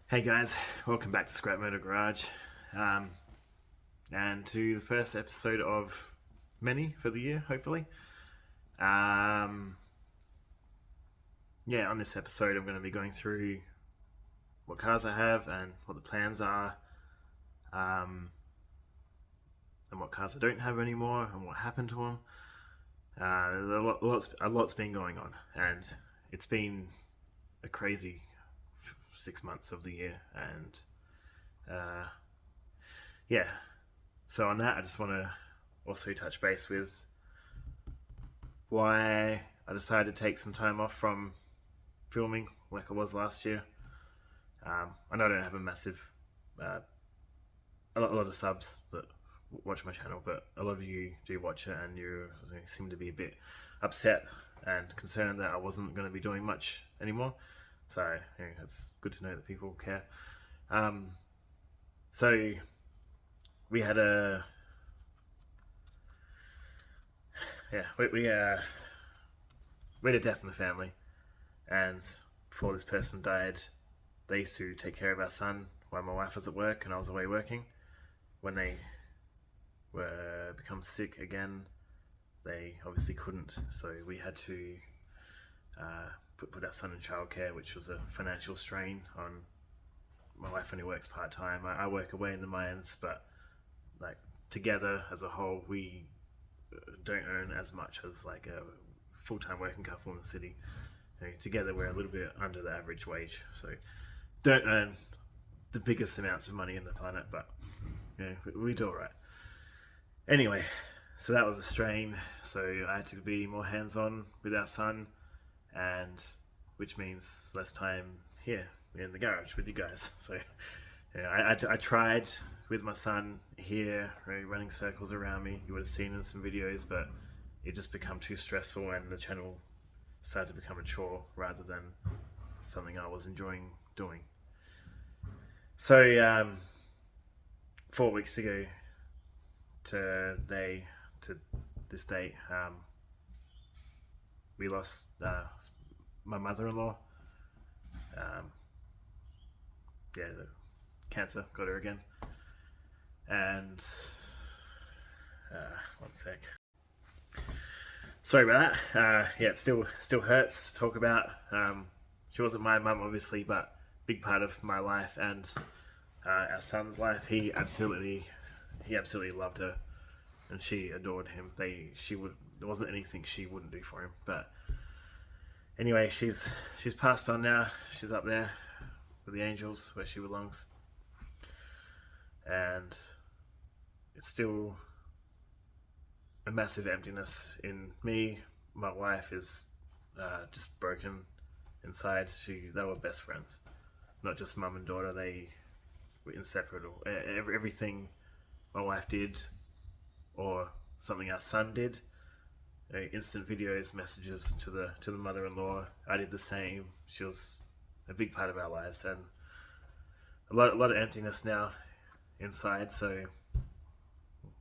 Hey guys, welcome back to Scrap Motor Garage, and to the first episode of many for the year, hopefully. Um, on this episode, I'm going to be going through what cars I have and what the plans are, um, and what cars I don't have anymore, and what happened to them. A lot's been going on, and it's been a crazy 6 months of the year, and uh, yeah. So on that, I just want to also touch base with why I decided to take some time off from filming like I was last year. I know I don't have a massive, a lot of subs that watch my channel, but a lot of you do watch it, and you seem to be a bit upset and concerned that I wasn't going to be doing much anymore. So it's good to know that people care. So we had a we had a death in the family, and before this person died, they used to take care of our son while my wife was at work and I was away working. When they were become sick again, they obviously couldn't, so we had to put our son in childcare, which was a financial strain on my wife. Only works part-time. I work away in the mines, but like together as a whole, we don't earn as much as like a full-time working couple in the city. Together we're a little bit under the average wage, so don't earn the biggest amounts of money in the planet, but we do alright. Anyway, so that was a strain, so I had to be more hands-on with our son, and which means less time here in the garage with you guys. So I tried with my son here, running circles around me. You would have seen in some videos, but it just became too stressful, and the channel started to become a chore rather than something I was enjoying doing. So 4 weeks ago to this date, we lost my mother-in-law. The cancer got her again, and one sec. Sorry about that. It still hurts to talk about. She wasn't my mum, obviously, but big part of my life and our son's life. He absolutely loved her, and she adored him. There wasn't anything she wouldn't do for him. But anyway, she's passed on now. She's up there with the angels where she belongs, and it's still a massive emptiness in me. My wife is just broken inside. They were best friends, not just mum and daughter. They were inseparable. Everything my wife did, or something our son did, instant videos, messages to the mother-in-law. I did the same. She was a big part of our lives, and a lot of emptiness now inside. So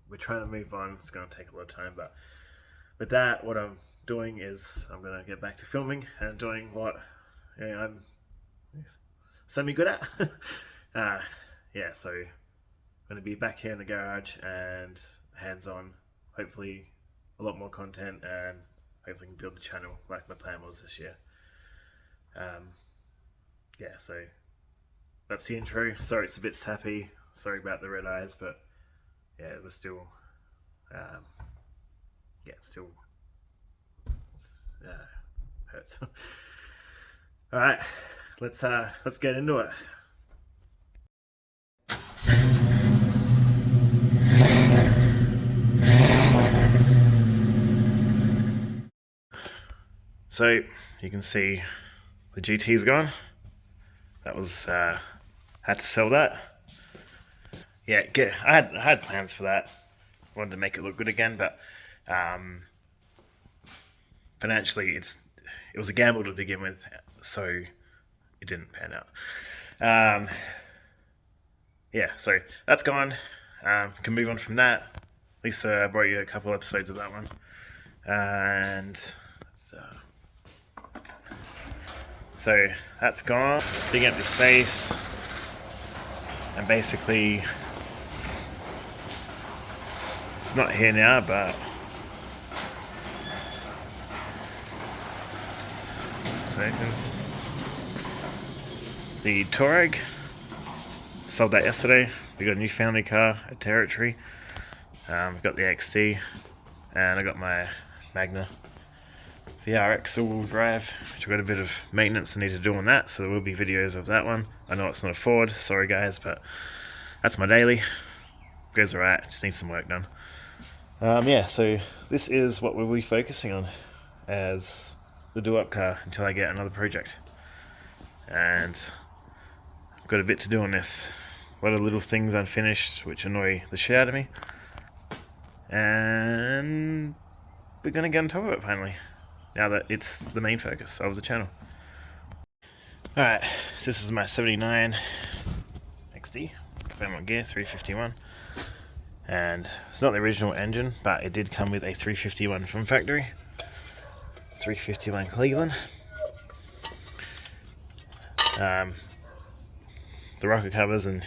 we're trying to move on. It's going to take a lot of time, but with that, what I'm doing is I'm going to get back to filming and doing what I'm semi-good at. So I'm going to be back here in the garage and hands-on, hopefully a lot more content, and hopefully can build the channel like my plan was this year. So that's the intro. Sorry it's a bit sappy, sorry about the red eyes, but it was still hurts. All right, let's get into it. So you can see the GT's gone. That was had to sell that. I had plans for that. Wanted to make it look good again, but financially it was a gamble to begin with, so it didn't pan out. So that's gone. Can move on from that. At least I brought you a couple episodes of that one, and so that's gone. Big empty space. and basically it's not here now, but seconds. The Touareg, sold that yesterday. We got a new family car, a Territory. We've got the XT, and I got my Magna VRX all-wheel drive, which I've got a bit of maintenance I need to do on that, so there will be videos of that one. I know it's not a Ford, sorry guys, but that's my daily. Goes alright, just needs some work done. Yeah, so this is what we'll be focusing on as the do-up car until I get another project. And I've got a bit to do on this. A lot of little things unfinished which annoy the shit out of me. And we're gonna get on top of it finally, now that it's the main focus of the channel. Alright, so this is my 79 XD, Vermont gear, 351. And it's not the original engine, but it did come with a 351 from factory. 351 Cleveland. The rocker covers and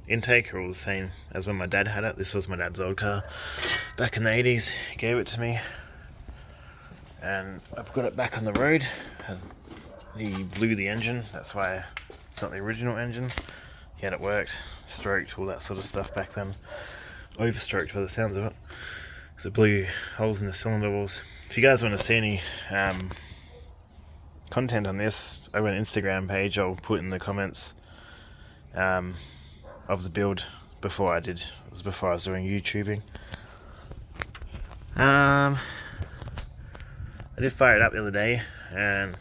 intake are all the same as when my dad had it. This was my dad's old car back in the 80s. He gave it to me, and I've got it back on the road. And he blew the engine, that's why it's not the original engine. He had it worked, stroked, all that sort of stuff back then. Overstroked by the sounds of it, because it blew holes in the cylinder walls. If you guys want to see any content on this, I have an Instagram page I'll put in the comments of the build before I was doing YouTubing. I did fire it up the other day, and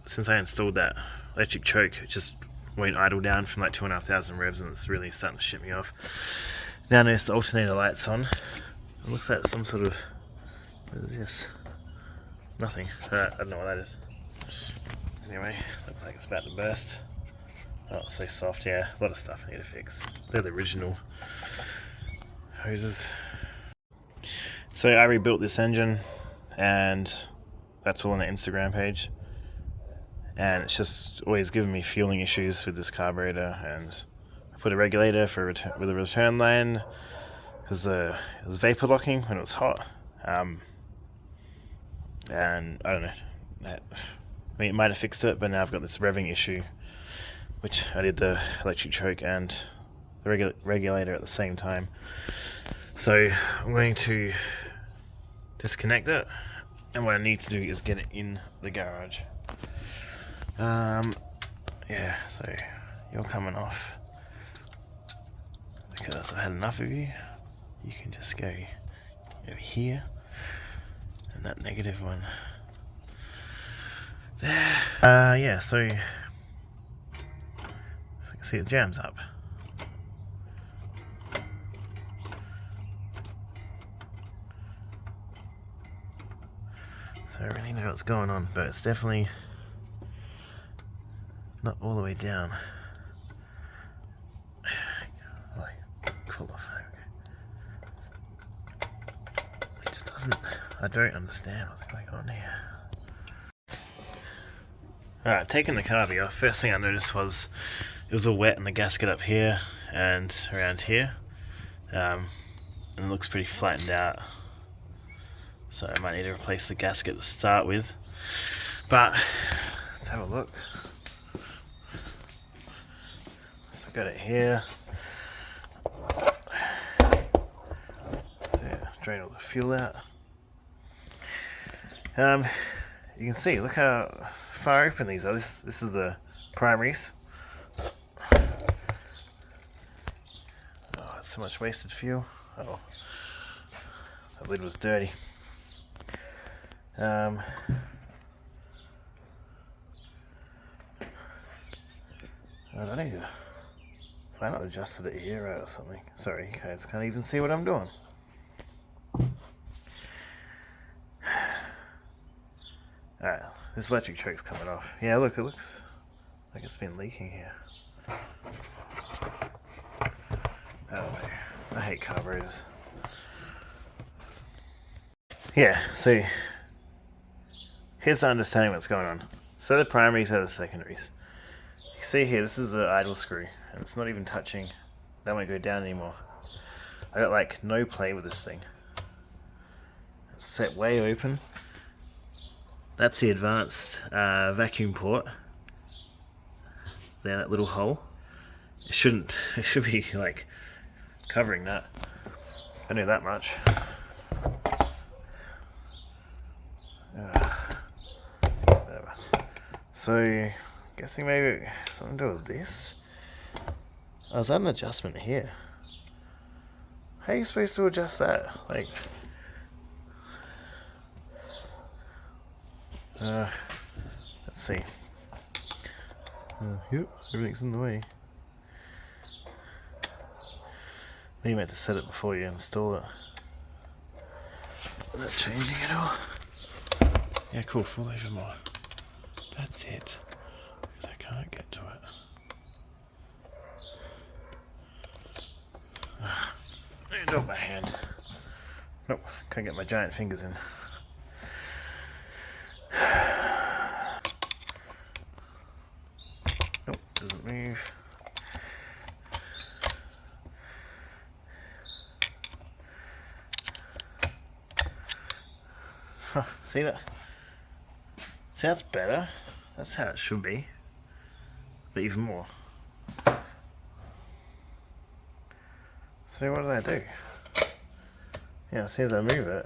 since I installed that electric choke, it just won't idle down from like 2,500 revs, and it's really starting to shit me off. Now notice the alternator light's on. It looks like some sort of, what is this? Nothing. I don't know what that is. Anyway, looks like it's about to burst. Oh, it's so soft. Yeah, a lot of stuff I need to fix. They're the original hoses. So I rebuilt this engine, and that's all on the Instagram page. And it's just always giving me fueling issues with this carburetor, and I put a regulator with a return line because it was vapor locking when it was hot. And I don't know, I mean, it might have fixed it, but now I've got this revving issue, which I did the electric choke and the regulator at the same time. So I'm going to disconnect it, and what I need to do is get it in the garage. Yeah, so you're coming off, because I've had enough of you. You can just go over here, and that negative one there. Yeah, so as you can see, it jams up. So I don't really know what's going on, but it's definitely not all the way down. Cool off. It just doesn't. I don't understand what's going on here. Alright, taking the carby off, first thing I noticed was it was all wet in the gasket up here and around here. And it looks pretty flattened out. So I might need to replace the gasket to start with. But let's have a look. So I got it here. So yeah, drain all the fuel out. You can see, look how far open these are. This is the primaries. Oh, that's so much wasted fuel. Oh, that lid was dirty. I don't know. Why not adjusted it here or something? Sorry, you guys can't even see what I'm doing. Alright, this electric choke's coming off. Yeah, look, it looks like it's been leaking here. I don't know. I hate carburetors. Yeah, so here's the understanding what's going on. So the primaries are the secondaries. You see here, this is the idle screw, and it's not even touching. That won't go down anymore. I got like no play with this thing. It's set way open. That's the advanced vacuum port. There, that little hole. It should be like covering that. I know that much. Whatever. So, guessing maybe something to do with this. Oh, is that an adjustment here? How are you supposed to adjust that? Like, let's see. Yep, everything's in the way. Maybe you meant to set it before you install it. Is that changing at all? Yeah, cool, fall over more. That's it. Because I can't get to it. I do it by hand. Nope, can't get my giant fingers in. Nope, doesn't move. Huh, see that? See, that's better. That's how it should be. But even more. So what did I do? Yeah, as soon as I move it,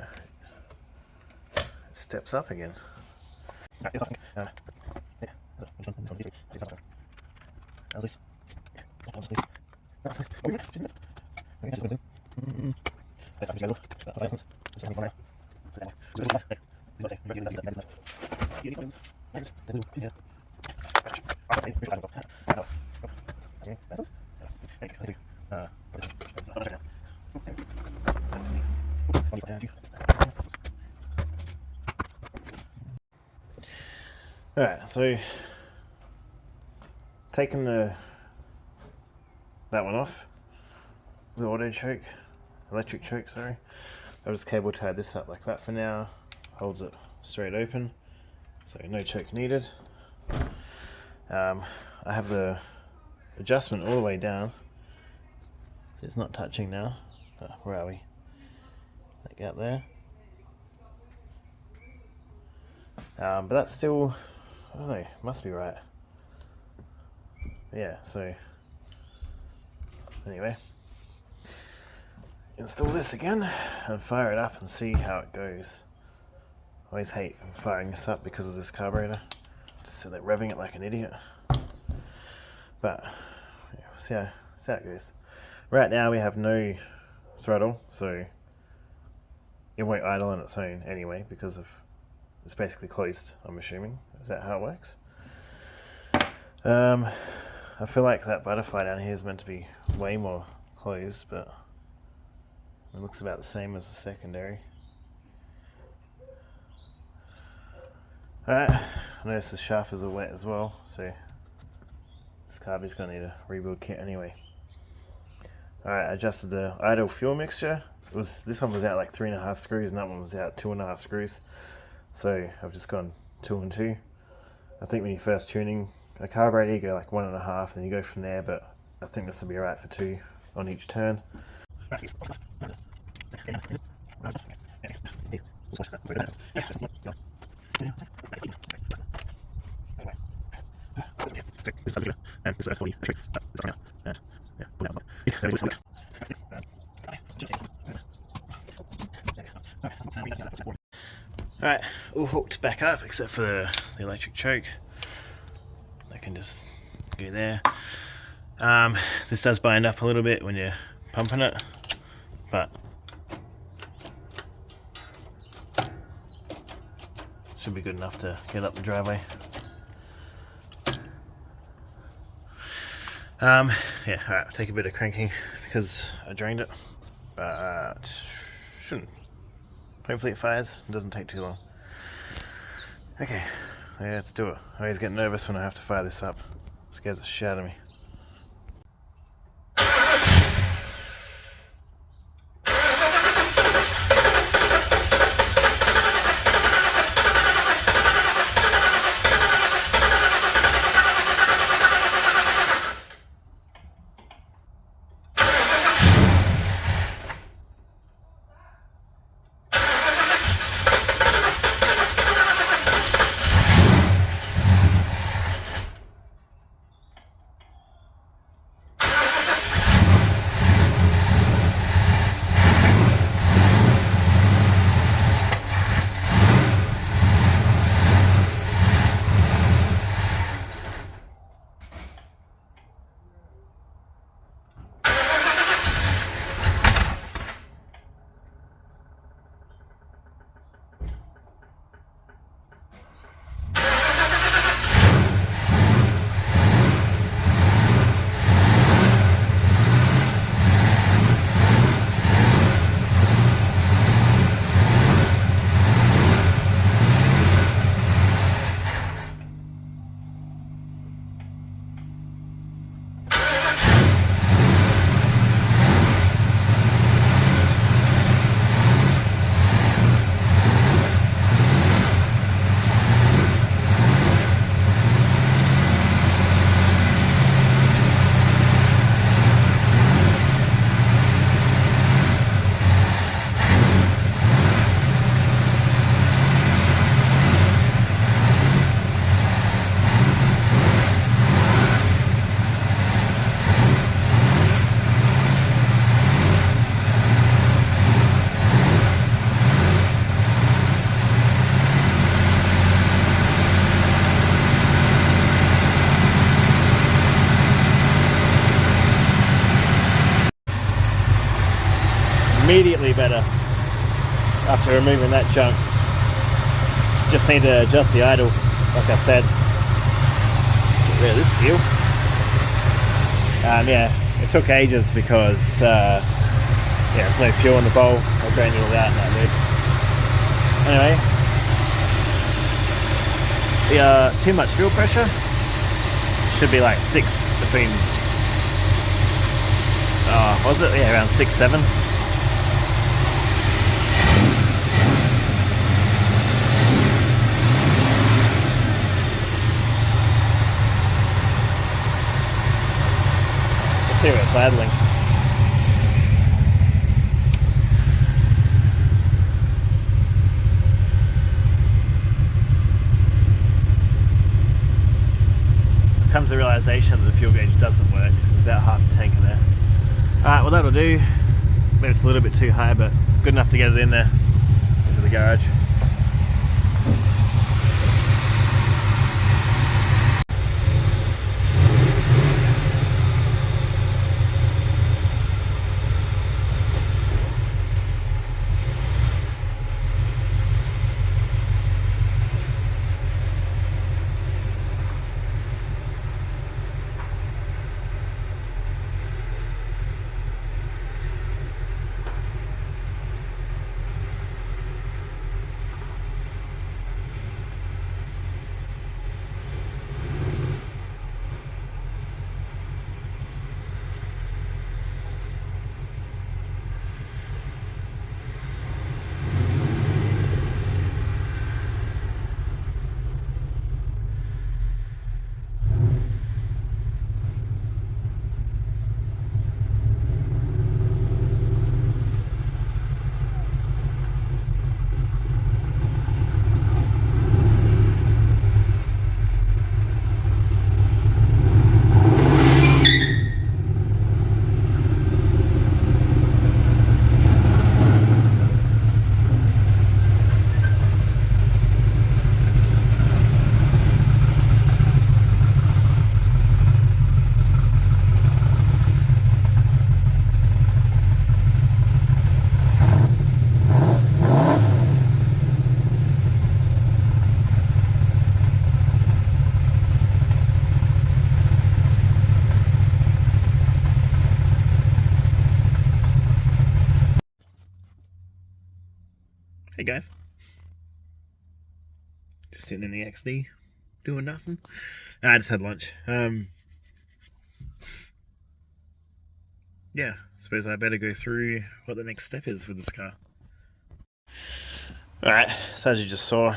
it steps up again. Alright, so taking that one off, the auto choke, electric choke, sorry. I've just cable tied this up like that for now, holds it straight open, so no choke needed. I have the adjustment all the way down, it's not touching now. Where are we? That gap there. But that's still, I don't know, must be right. Yeah, so anyway, install this again and fire it up and see how it goes. I always hate firing this up because of this carburetor. Just sit there revving it like an idiot. But yeah, see how it goes. Right now we have no throttle, so it won't idle on its own anyway because of it's basically closed, I'm assuming. Is that how it works? I feel like that butterfly down here is meant to be way more closed, but it looks about the same as the secondary. Alright, I notice the shaft is all wet as well, so this carburetor's going to need a rebuild kit anyway. Alright, I adjusted the idle fuel mixture. This one was out like 3.5 screws and that one was out 2.5 screws. So I've just gone 2 and 2. I think when you're first tuning a carburetor you go like 1.5 and you go from there, but I think this will be alright for 2 on each turn. Alright, all hooked back up except for the electric choke. I can just go there. This does bind up a little bit when you're pumping it, but should be good enough to get up the driveway. Yeah, alright, take a bit of cranking because I drained it, but shouldn't. Hopefully it fires, it doesn't take too long. Okay, yeah, let's do it. I always get nervous when I have to fire this up. It scares the shit out of me. immediately better after removing that junk. Just need to adjust the idle, like I said. Get rid of this fuel. Yeah, it took ages because there's no fuel in the bowl. I'll drain you all out in that lid. Anyway, the too much fuel pressure should be like 6 between. Was it? Yeah, around 6, 7. Let's see where it's idling. Come to the realization that the fuel gauge doesn't work. There's about half a tank in there. Alright, well that'll do. Maybe it's a little bit too high, but good enough to get it in there into the garage. Hey guys, just sitting in the XD doing nothing. I just had lunch. Yeah, suppose I better go through what the next step is with this car. Alright, so as you just saw,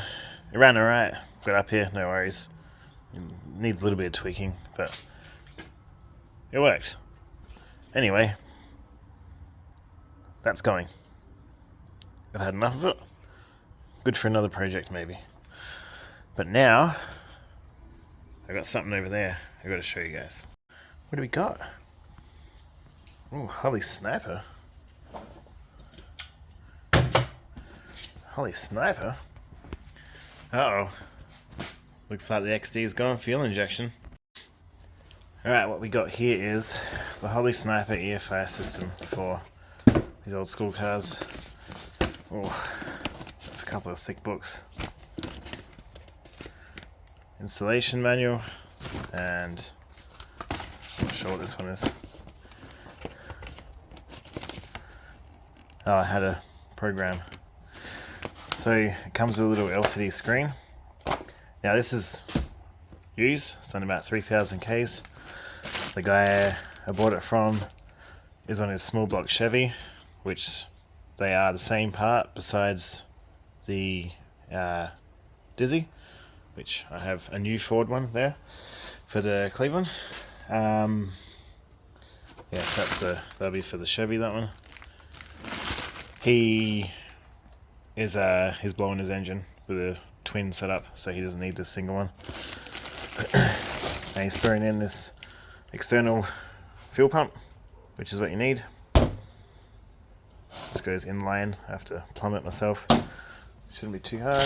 it ran alright. Got up here, no worries. It needs a little bit of tweaking, but it worked. Anyway, that's going. I've had enough of it. Good for another project maybe. But now, I got something over there I've got to show you guys. What do we got? Oh, holy sniper. Holy sniper. Uh-oh. Looks like the XD's gone fuel injection. Alright, what we got here is the Holy Sniper EFI system for these old school cars. Oh, that's a couple of thick books. Installation manual, and I'm not sure what this one is. Oh, I had a program. So it comes with a little LCD screen. Now this is used, it's done about 3,000 Ks. The guy I bought it from is on his small block Chevy, which they are the same part besides the Dizzy, which I have a new Ford one there for the Cleveland. Yes, that'll be for the Chevy, that one. He is he's blowing his engine with a twin setup, so he doesn't need this single one. And he's throwing in this external fuel pump, which is what you need. Just goes in line. I have to plumb it myself. Shouldn't be too hard.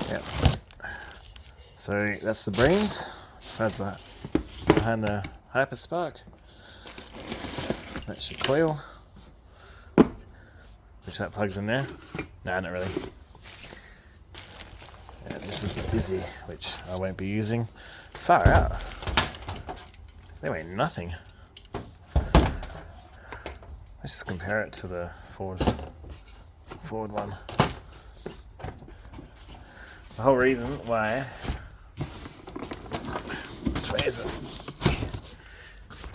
Yep. So that's the brains. Besides that, behind the Hyperspark. That's your coil, which that plugs in there. No, not really. And this is the Dizzy, which I won't be using. Far out. They weigh nothing. Let's just compare it to the Ford one. The whole reason why, which way is it?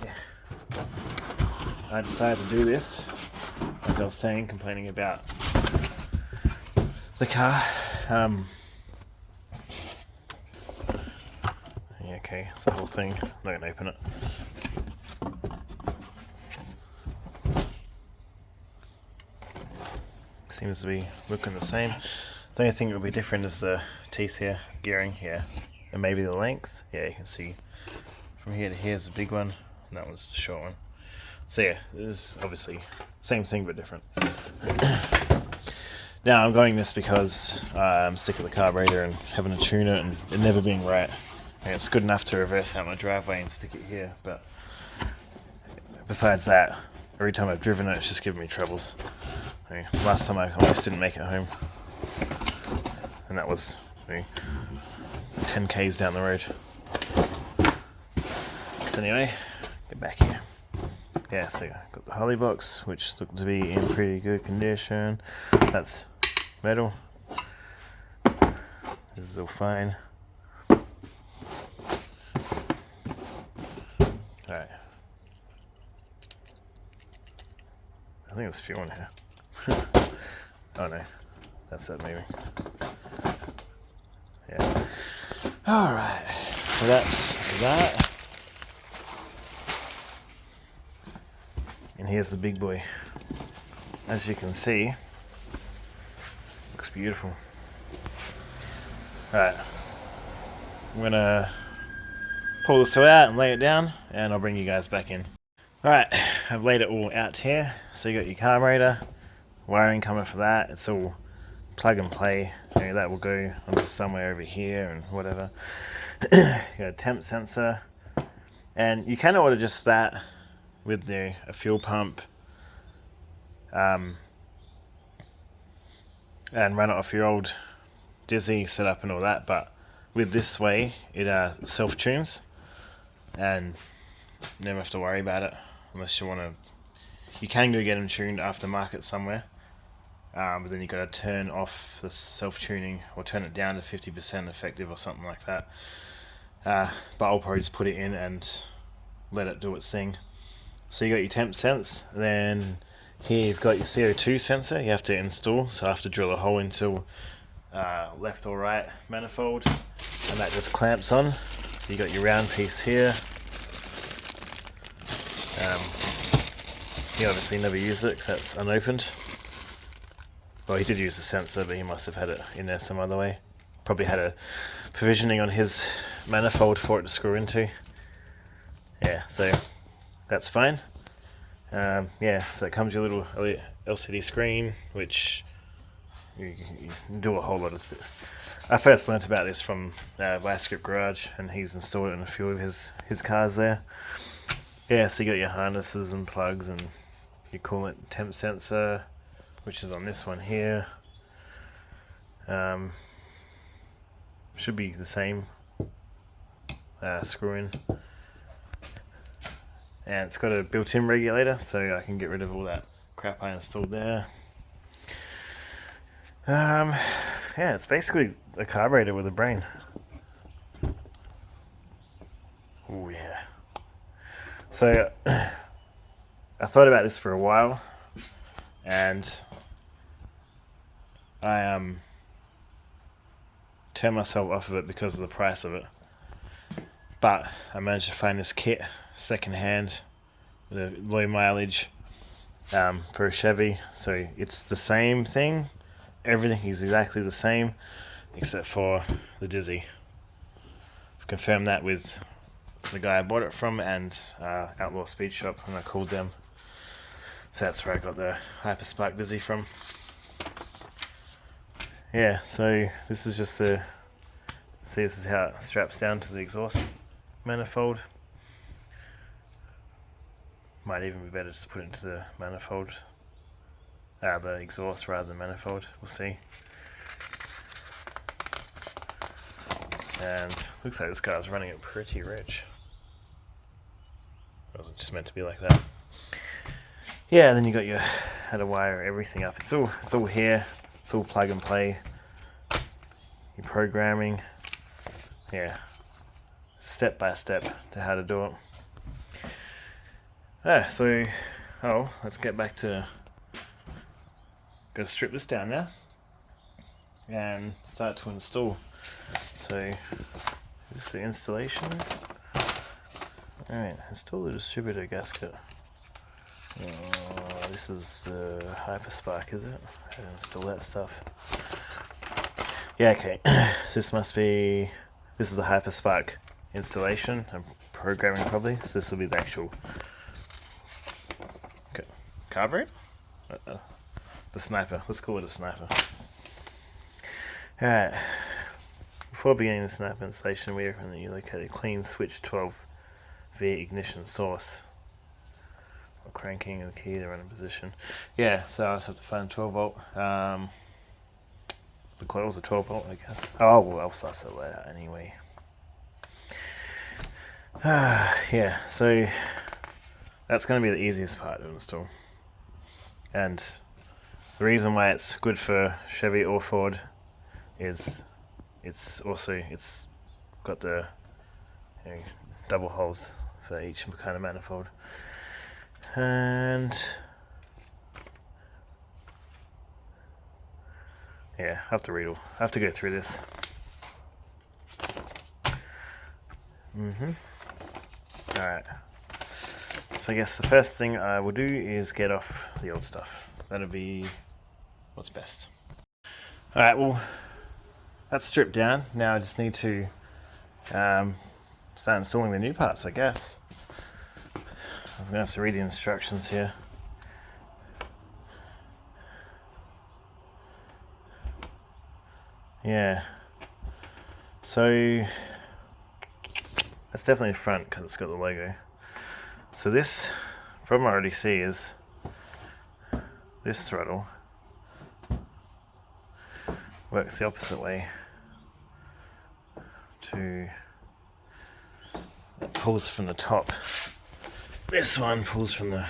Yeah. I decided to do this, like I was saying, complaining about the car. Yeah, okay, it's the whole thing. I'm not gonna open it. Seems to be looking the same. The only thing that will be different is the teeth here, gearing here, and maybe the length. Yeah, you can see from here to here is a big one, and that one's the short one. So yeah, this is obviously same thing but different. Now I'm going this because I'm sick of the carburetor and having to tune it and it never being right. And it's good enough to reverse out my driveway and stick it here, but besides that, every time I've driven it, it's just giving me troubles. Last time I almost didn't make it home, and that was 10 k's down the road. So anyway, get back here. Yeah, so I've got the Holly box, which looked to be in pretty good condition. That's metal. This is all fine. Alright. I think there's fuel in here. Oh no, that's that maybe. Yeah. Alright, so that's that. And here's the big boy. As you can see, looks beautiful. Alright, I'm gonna pull this out and lay it down, and I'll bring you guys back in. Alright, I've laid it all out here. So you got your carburetor, wiring coming for that. It's all plug and play. That will go onto somewhere over here and whatever. You got a temp sensor, and you can order just that with a fuel pump, and run it off your old Dizzy setup and all that. But with this way, it self-tunes, and you never have to worry about it unless you want to. You can go get them tuned aftermarket somewhere. But then you've got to turn off the self-tuning or turn it down to 50% effective or something like that. But I'll probably just put it in and let it do its thing. So you got your temp sense, then here you've got your CO2 sensor you have to install. So I have to drill a hole into left or right manifold, and that just clamps on. So you got your round piece here. He obviously never used it because that's unopened. Well, he did use the sensor, but he must have had it in there some other way. Probably had a provisioning on his manifold for it to screw into. Yeah, so that's fine. Yeah, so it comes with your little LCD screen, which you can do a whole lot of stuff. I first learnt about this from Bicycle Garage, and he's installed it in a few of his cars there. Yeah, so you got your harnesses and plugs and your coolant temp sensor, which is on this one here. Should be the same screw in. And it's got a built-in regulator, so I can get rid of all that crap I installed there. Yeah, it's basically a carburetor with a brain. Oh yeah. So I thought about this for a while, and I turned myself off of it because of the price of it. But I managed to find this kit second hand with a low mileage for a Chevy. So it's the same thing. Everything is exactly the same except for the Dizzy. I've confirmed that with the guy I bought it from and Outlaw Speed Shop when I called them. So that's where I got the Hyperspark Dizzy from. Yeah, so this is just the, see, this is how it straps down to the exhaust manifold. Might even be better to put it into the manifold, the exhaust rather than manifold. We'll see. And looks like this guy's running it pretty rich. Or was it just meant to be like that? Yeah, then you got your how to wire everything up. It's all here. It's all plug and play. Your programming. Yeah. Step by step to how to do it. Let's get back to. Gotta strip this down now and start to install. So, is this the installation? Alright, install the distributor gasket. This is the Hyperspark, is it? I didn't install that stuff. Yeah, okay. So this is the Hyperspark installation and programming probably. So this will be the actual carburetor? The sniper. Let's call it a sniper. Alright. Before beginning the sniper installation, we recommend that you locate a clean switch 12 via ignition source. Or cranking the key to run in position. Yeah, so I just have to find 12 volt. The coils are 12 volt, I guess. Oh, well, I'll start that later anyway. Yeah, so that's going to be the easiest part to install. And the reason why it's good for Chevy or Ford is it's got the double holes for each kind of manifold. And yeah, I have to go through this. Alright. So I guess the first thing I will do is get off the old stuff. That'll be what's best. Alright, well, that's stripped down. Now I just need to start installing the new parts, I guess. I'm going to have to read the instructions here. Yeah. So that's definitely the front because it's got the logo. So this problem I already see is this throttle works the opposite way. It pulls from the top. This one pulls from the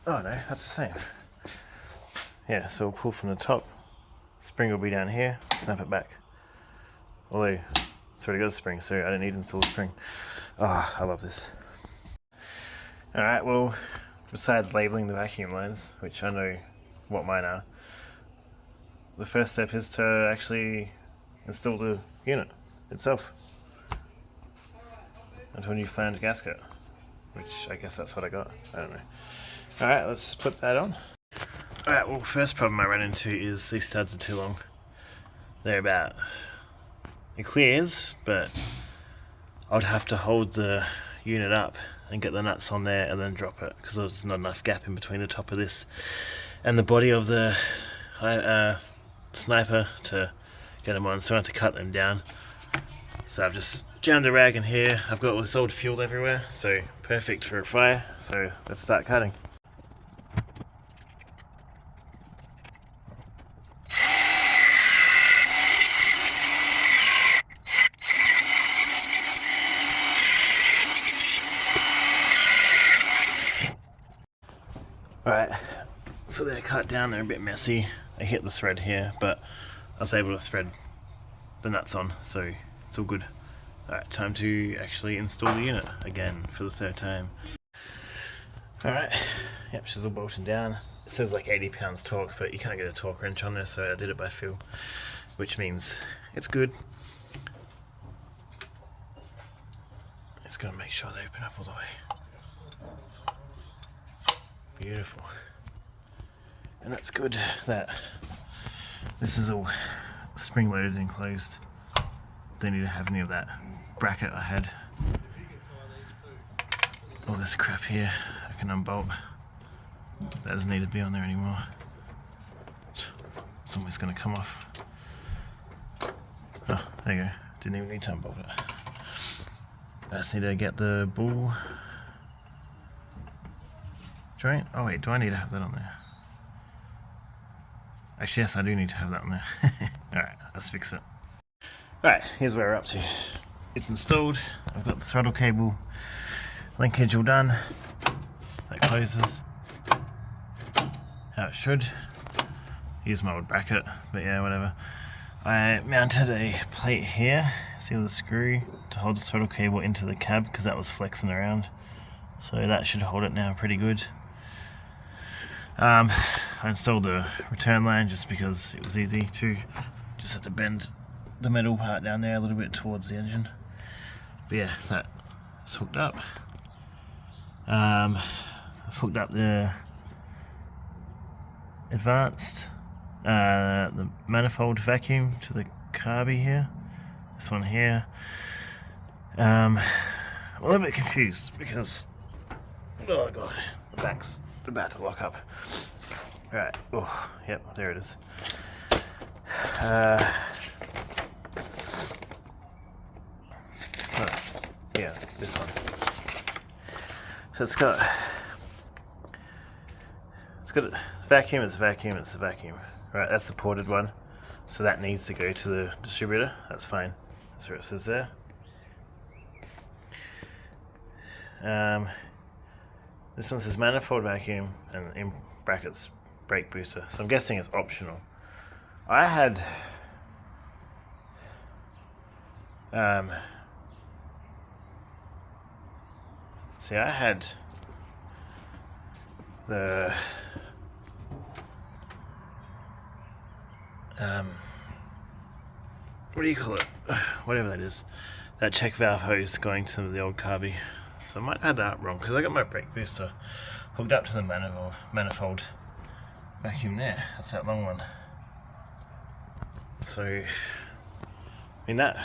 oh no, that's the same. Yeah, so we'll pull from the top. Spring will be down here, snap it back. Although it's already got a spring, so I don't need to install a spring. Oh, I love this. Alright, well, besides labeling the vacuum lines, which I know what mine are, the first step is to actually install the unit itself into a new flange gasket, which I guess that's what I got. I don't know. Alright, let's put that on. Alright, well, first problem I ran into is these studs are too long. They're about... It clears, but I'd have to hold the unit up and get the nuts on there and then drop it, because there's not enough gap in between the top of this and the body of the sniper to get them on, so I have to cut them down. So I've just jammed a rag in here. I've got all this old fuel everywhere, so perfect for a fire. So let's start cutting. Alright, so they're cut down, they're a bit messy. I hit the thread here, but I was able to thread the nuts on, so it's all good. Alright, time to actually install the unit again for the third time. Alright, yep, she's all bolted down. It says like 80 pounds torque, but you can't get a torque wrench on there, so I did it by feel, which means it's good. Just gotta make sure they open up all the way. Beautiful. And that's good that this is all spring loaded and closed. Don't need to have any of that bracket I had. All this crap here I can unbolt. That doesn't need to be on there anymore. It's always going to come off. Oh, there you go. didn't even need to unbolt it. I just need to get the ball joint. Oh wait, do I need to have that on there? Actually, yes, I do need to have that on there. Alright, let's fix it. Alright, here's where we're up to. It's installed. I've got the throttle cable linkage all done. That closes how it should. Use my old bracket, but yeah, whatever. I mounted a plate here, see the screw, to hold the throttle cable into the cab because that was flexing around. So that should hold it now pretty good. I installed the return line just because it was easy to just have to bend the metal part down there a little bit towards the engine. But yeah, that's hooked up. I've hooked up the advanced the manifold vacuum to the carby here. This one here. I'm a little bit confused because, oh god, the back's about to lock up. Right, oh, yep, there it is. Yeah, this one. So it's got a vacuum, it's a vacuum, it's a vacuum. Right, that's the ported one. So that needs to go to the distributor. That's fine. That's where it says there. This one says manifold vacuum and in brackets brake booster. So I'm guessing it's optional. I had I had the what do you call it? Whatever that is. That check valve hose going to the old carby. So I might have that wrong because I got my brake booster hooked up to the manifold vacuum there. That's that long one. So, I mean that,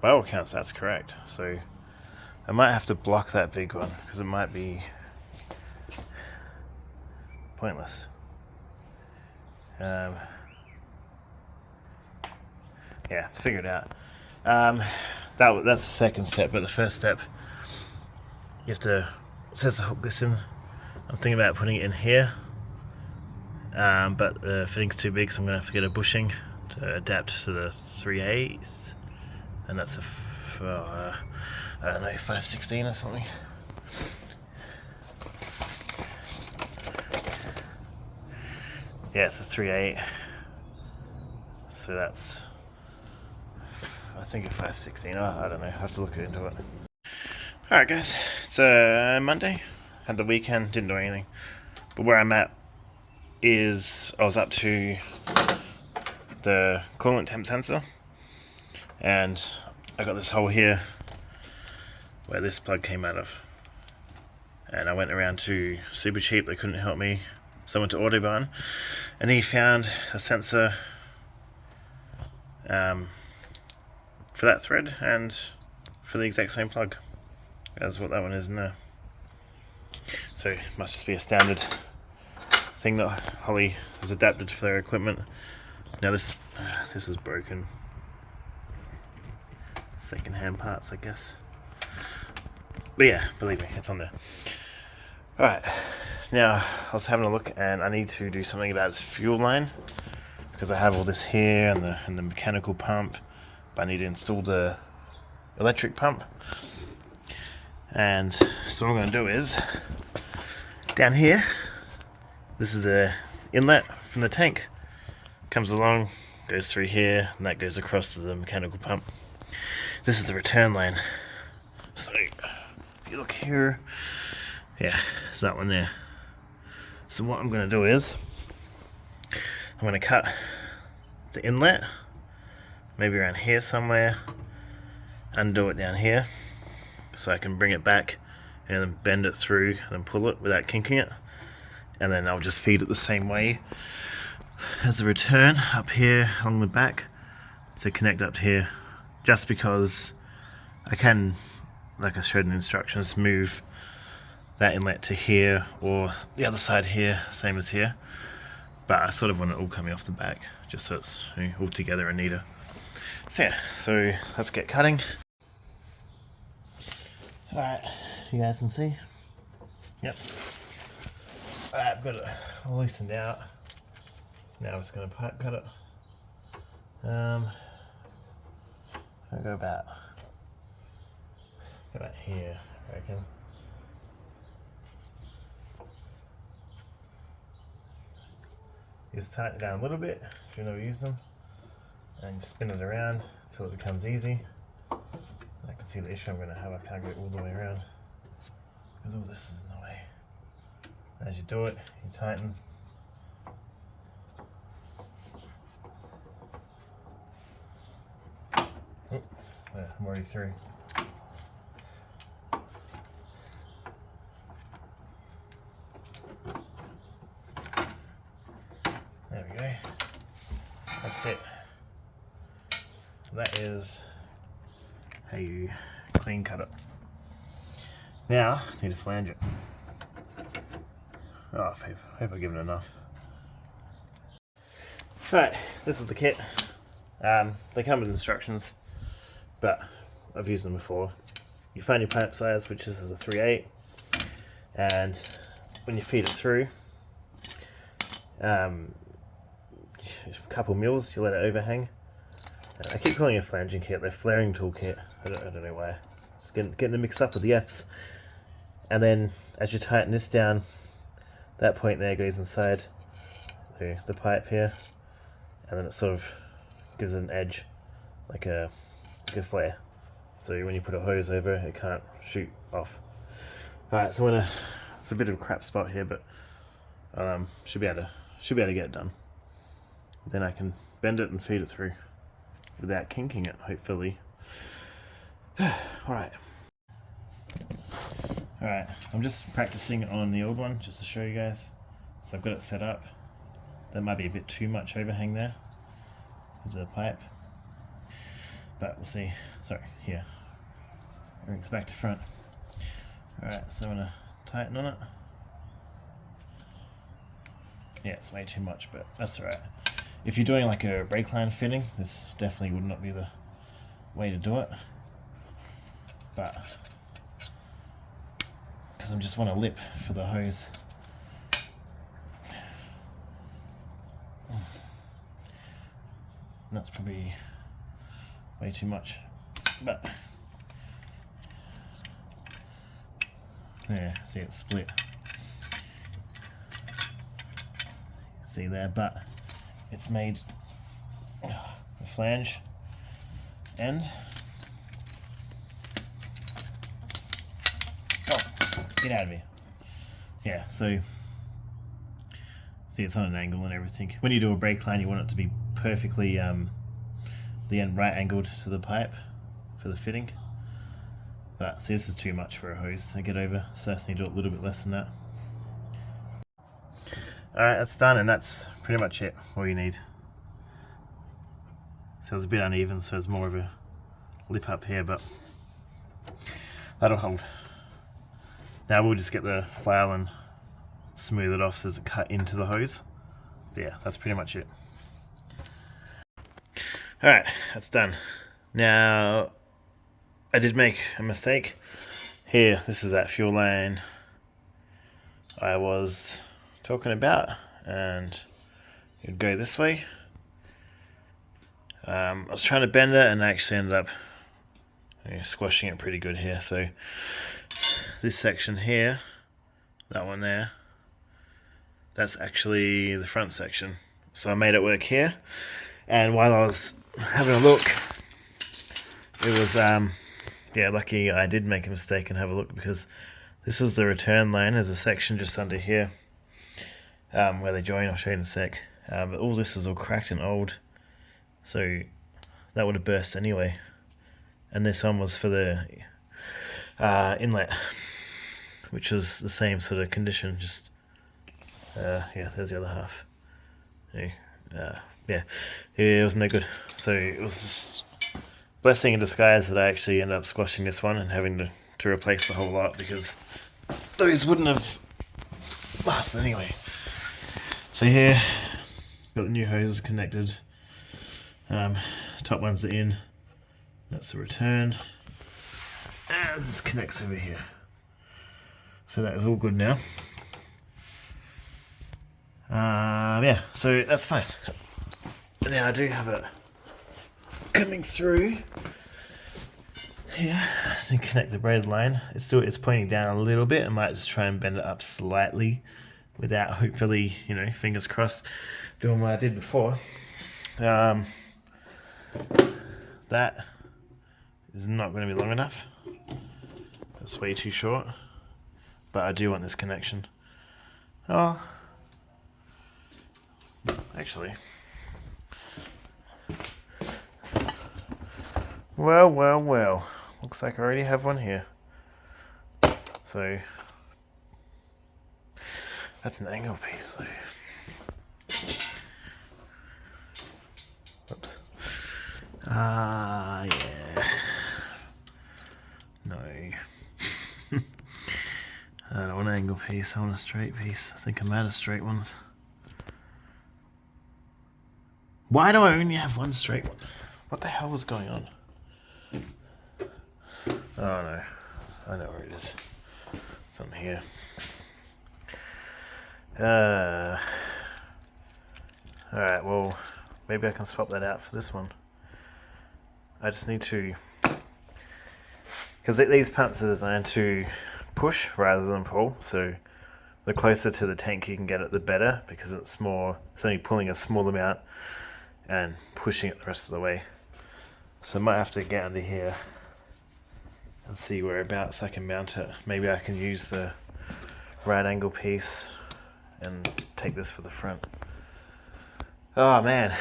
by all accounts, that's correct. So I might have to block that big one because it might be pointless. Yeah, figure it out. That's the second step, but the first step, you have to, it says to hook this in. I'm thinking about putting it in here, but the fitting's too big, so I'm going to have to get a bushing to adapt to the 3/8, and that's I don't know, 5/16 or something. Yeah, it's a 3/8, so that's, I think a 5/16. I don't know, I have to look into it. Alright guys, it's Monday, had the weekend, didn't do anything, but where I'm at is I was up to the coolant temp sensor, and I got this hole here where this plug came out of, and I went around to Super Cheap, they couldn't help me, so I went to Autobahn, and he found a sensor for that thread and for the exact same plug as what that one is in there. So it must just be a standard thing that Holly has adapted for their equipment. Now this is broken. Second-hand parts, I guess. But yeah, believe me, it's on there. Alright, now I was having a look and I need to do something about its fuel line because I have all this here and the mechanical pump, but I need to install the electric pump. And so what I'm going to do is, down here, this is the inlet from the tank. Comes along, goes through here, and that goes across to the mechanical pump. This is the return line. So, if you look here, yeah, it's that one there. So what I'm going to do is, I'm going to cut the inlet, maybe around here somewhere, undo it down here, so I can bring it back and then bend it through and then pull it without kinking it, and then I'll just feed it the same way as the return up here along the back to connect up to here, just because I can, like I showed in the instructions, move that inlet to here or the other side here, same as here, but I sort of want it all coming off the back just so it's all together and neater. So yeah, so let's get cutting. Alright, you guys can see. Yep. Alright, I've got it all loosened out. So now I'm just going to pipe cut it. I'll go about here, I reckon. Just tighten it down a little bit if you've never used them, and just spin it around until it becomes easy. I can see the issue I'm going to have. I can't go all the way around because all this is in the way. As you do it, you tighten. Oh, yeah, I'm already through. There we go. That's it. That is how you clean cut it. Now, I need to flange it. Oh, I hope I've given it enough. Alright, this is the kit. They come with instructions, but I've used them before. You find your pipe size, which is a 3/8, and when you feed it through, a couple mils, you let it overhang. I keep calling it a flanging kit, they're flaring tool kit. I don't know why. Just getting it mixed up with the F's. And then as you tighten this down, that point there goes inside the pipe here, and then it sort of gives it an edge, like a flare. So when you put a hose over, it can't shoot off. Alright, so it's a bit of a crap spot here, but should be able to get it done. Then I can bend it and feed it through without kinking it, hopefully. Alright, I'm just practicing on the old one just to show you guys. So I've got it set up. There might be a bit too much overhang there because of the pipe, but we'll see. Sorry, here. Everything's back to front. Alright, so I'm going to tighten on it. Yeah, it's way too much, but that's alright. If you're doing like a brake line fitting, this definitely would not be the way to do it. But because I just want a lip for the hose. That's probably way too much, but yeah, see it's split. See there, but it's made the flange end. Oh, get out of here. Yeah, so see it's on an angle and everything. When you do a brake line, you want it to be perfectly the end right angled to the pipe for the fitting. But see, this is too much for a hose to get over, so I just need to do a little bit less than that. Alright, that's done, and that's pretty much it, all you need. So it's a bit uneven, so there's more of a lip up here, but that'll hold. Now we'll just get the file and smooth it off so it's cut into the hose. But yeah, that's pretty much it. Alright, that's done. Now, I did make a mistake. Here, this is that fuel line I was talking about, and it'd go this way. I was trying to bend it and I actually ended up squashing it pretty good here. So this section here, that one there, that's actually the front section. So I made it work here, and while I was having a look, it was yeah, lucky I did make a mistake and have a look, because this is the return line. There's a section just under here where they join. I'll show you in a sec. But all this is all cracked and old, so that would have burst anyway. And this one was for the inlet, which was the same sort of condition. Just yeah, there's the other half. Yeah, it was no good. So it was just blessing in disguise that I actually ended up squashing this one and having to replace the whole lot, because those wouldn't have lasted anyway. So here, got the new hoses connected top one's the in, that's the return, and this connects over here. So that is all good now. Yeah, so that's fine. Now I do have it coming through here. So connect the braided line. It's pointing down a little bit. I might just try and bend it up slightly without, hopefully, you know, fingers crossed, doing what I did before. That is not going to be long enough. That's way too short. But I do want this connection. Oh, actually. Well. Looks like I already have one here. So that's an angle piece though. Whoops. Yeah. No. I don't want an angle piece, I want a straight piece. I think I'm out of straight ones. Why do I only have one straight one? What the hell was going on? Oh no, I know where it is. Something here. Alright, well, maybe I can swap that out for this one. I just need to... Because these pumps are designed to push rather than pull, so the closer to the tank you can get it, the better, because it's only pulling a small amount and pushing it the rest of the way. So I might have to get under here and see whereabouts I can mount it. Maybe I can use the right angle piece and take this for the front. Oh man,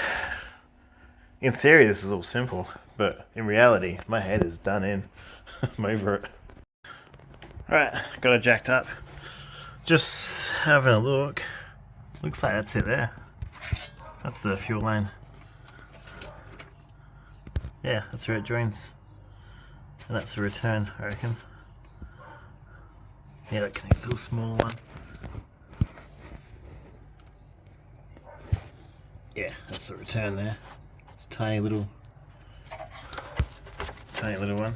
in theory this is all simple, but in reality my head is done in. I'm over it. Alright, got it jacked up. Just having a look. Looks like that's it there. That's the fuel line. Yeah, that's where it joins. And that's the return, I reckon. Yeah, that connects to a smaller one. Yeah, that's the return there. It's a tiny little one.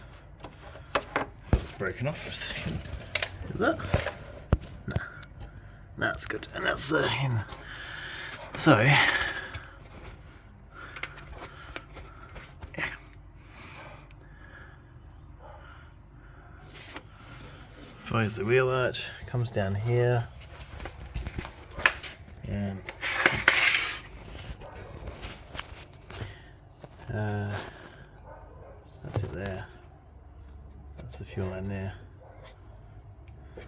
So it's broken off for a second. Is that? No. No, it's good. And that's the in. So, yeah. Follows the wheel arch, comes down here, and that's it there. That's the fuel line there. Is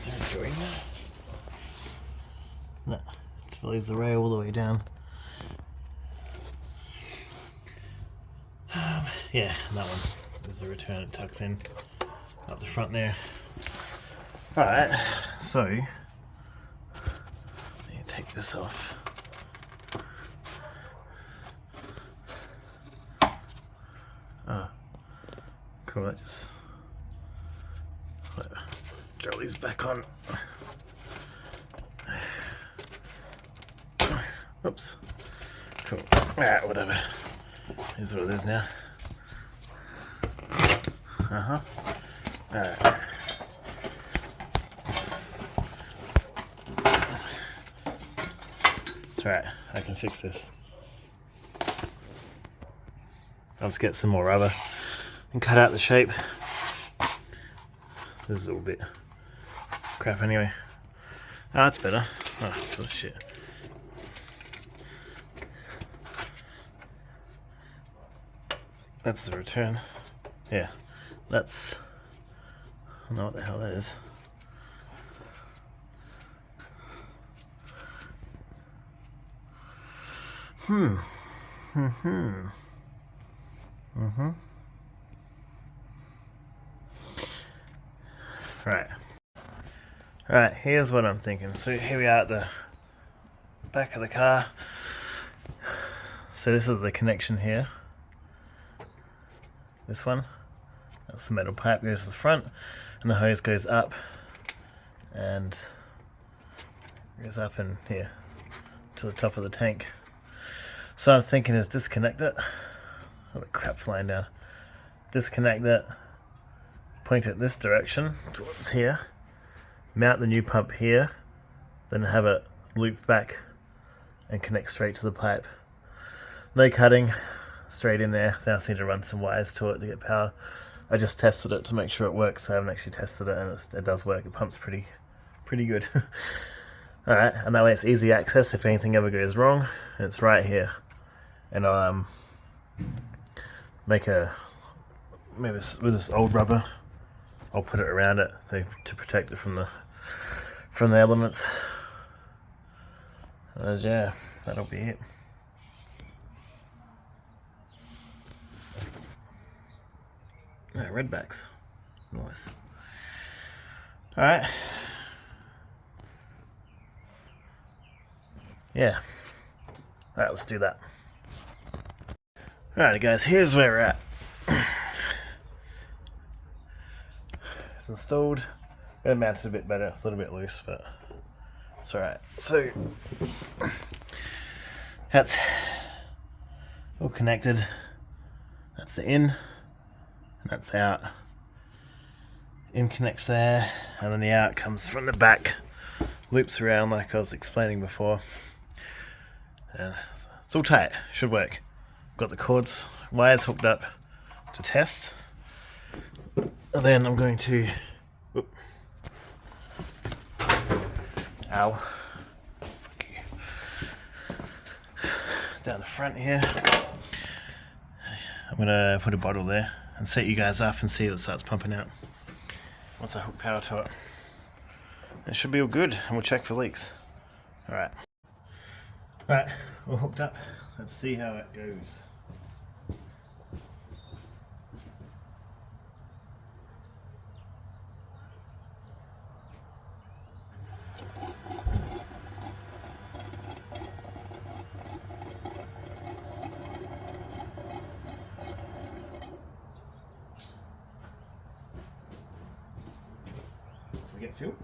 there a join there? No, it follows the rail all the way down. Yeah, and that one is the return. It tucks in up the front there. Alright, so let me take this off. Oh, cool, that just throw these back on. Oops. Cool. Alright, whatever. Here's what it is now. Alright. That's right, I can fix this. I'll just get some more rubber and cut out the shape. This is all a bit crap anyway. Oh, that's better. Oh, that's all shit. That's the return. Yeah, that's... I don't know what the hell that is. Right, here's what I'm thinking. So here we are at the back of the car. So this is the connection here. This one. That's the metal pipe, goes to the front, and the hose goes up and goes up in here to the top of the tank. So I'm thinking is disconnect it All the crap flying down. Disconnect it, point it this direction towards here, mount the new pump here, then have it loop back and connect straight to the pipe. No cutting, straight in there. Now I just need to run some wires to it to get power. I just tested it to make sure it works. I haven't actually tested it, and it does work. It pumps pretty good. Alright, and that way it's easy access if anything ever goes wrong. And it's right here. And I'll make a, maybe with this old rubber, I'll put it around it to protect it from the elements. Yeah, that'll be it. Yeah, redbacks. Nice. Alright. Yeah. Alright, let's do that. Alright guys, here's where we're at. It's installed. It mounted a bit better. It's a little bit loose, but it's alright. So that's all connected. That's the in, and that's out. In connects there, and then the out comes from the back, loops around like I was explaining before. And it's all tight, should work. Got the cords, wires hooked up to test. And then I'm going to, whoop, ow, down the front here. I'm gonna put a bottle there and set you guys up and see if it starts pumping out. Once I hook power to it, it should be all good, and we'll check for leaks. Alright. Alright, we're hooked up. Let's see how it goes. We get fuel.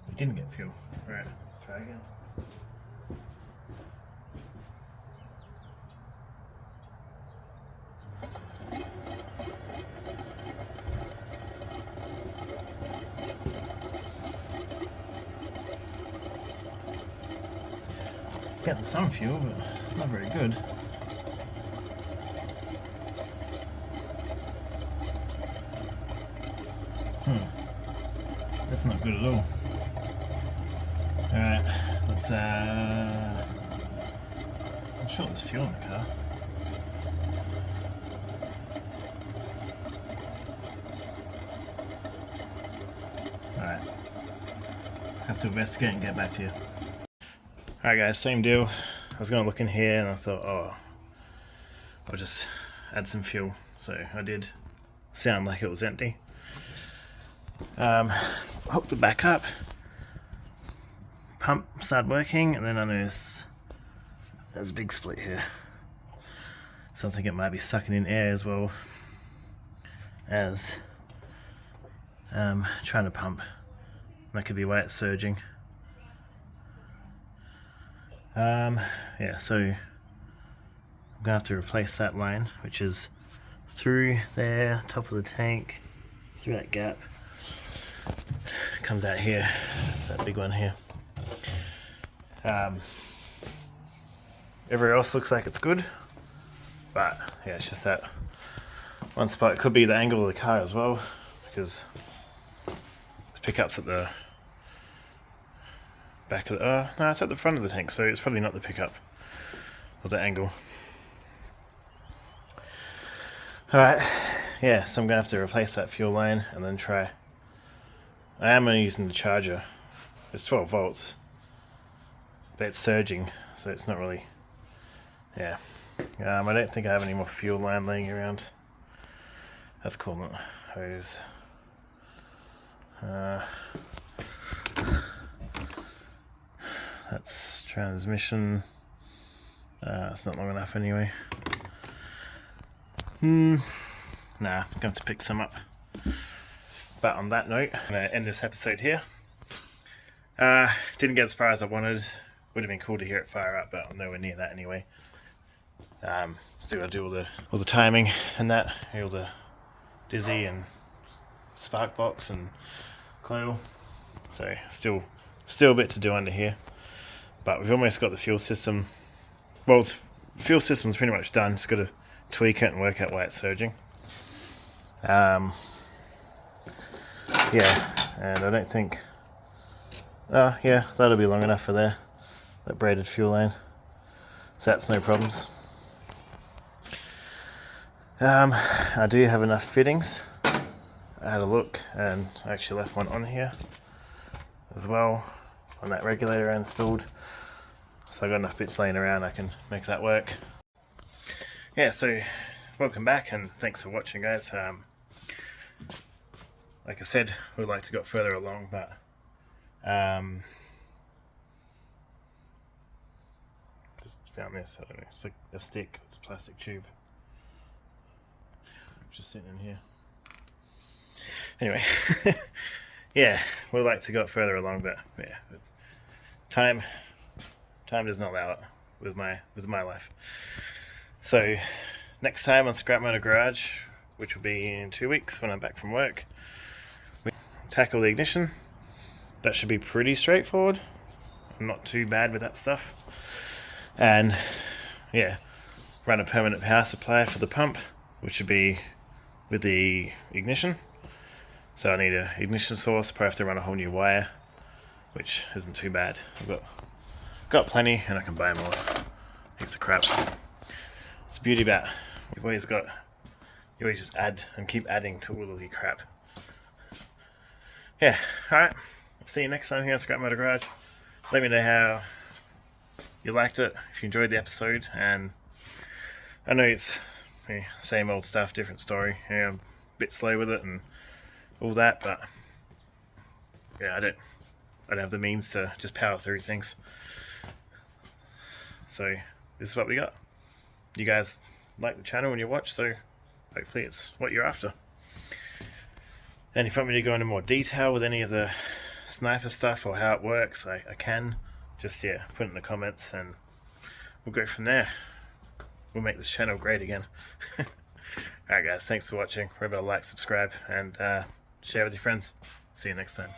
We didn't get fuel. Alright, let's try again. Getting some fuel, but it's not very good. That's not good at all. Alright, let's I'm sure there's fuel in the car. Alright. Have to investigate and get back to you. Alright guys, same deal. I was gonna look in here and I thought, oh, I'll just add some fuel. So I did. Sound like it was empty. Hooked it back up, pump started working, and then I noticed there's a big split here. So I think it might be sucking in air as well as trying to pump. That could be why it's surging. Yeah, so I'm gonna have to replace that line, which is through there, top of the tank, through that gap. Comes out here. It's that big one here. Everywhere else looks like it's good, but yeah, it's just that one spot. It could be the angle of the car as well, because the pickup's at the back of the, no, it's at the front of the tank, so it's probably not the pickup or the angle. Alright, yeah, so I'm gonna have to replace that fuel line and then try. I am only using the charger. It's 12 volts, but it's surging, so it's not really, yeah. I don't think I have any more fuel line laying around. That's cool, not hose. That's transmission. It's not long enough anyway. Nah, I'm going to have to pick some up. But on that note, I'm going to end this episode here. Didn't get as far as I wanted Would have been cool to hear it fire up, but I'm nowhere near that anyway. Still got to do all the timing and that, all the dizzy and spark box and coil. So still a bit to do under here, but we've almost got the fuel system. Well, fuel system's pretty much done. Just got to tweak it and work out why it's surging. Yeah, and I don't think. Oh yeah, that'll be long enough for there. That braided fuel line. So that's no problems. I do have enough fittings. I had a look and I actually left one on here as well, on that regulator I installed. So I got enough bits laying around, I can make that work. Yeah, so welcome back and thanks for watching, guys. Like I said, we'd like to go further along, but just found this, I don't know, it's like a stick, it's a plastic tube. Just sitting in here. Anyway, yeah, we'd like to go further along, but yeah, time does not allow it with my life. So next time on Scrap Motor Garage, which will be in 2 weeks when I'm back from work, we tackle the ignition. That should be pretty straightforward. I'm not too bad with that stuff. And yeah, run a permanent power supply for the pump, which would be with the ignition. So I need an ignition source, probably have to run a whole new wire, which isn't too bad. I've got plenty and I can buy more. Heaps of crap. It's the beauty about you always just add and keep adding to all of your crap. Yeah, alright. See you next time here at Scrap Motor Garage. Let me know how you liked it, if you enjoyed the episode, and I know it's same old stuff, different story. Yeah, I'm a bit slow with it and all that, but yeah, I don't have the means to just power through things. So this is what we got. You guys like the channel when you watch, so hopefully it's what you're after. And if you want me to go into more detail with any of the sniper stuff or how it works, I can. Just put it in the comments and we'll go from there. We'll make this channel great again. Alright guys, thanks for watching. Remember to like, subscribe, and share with your friends. See you next time.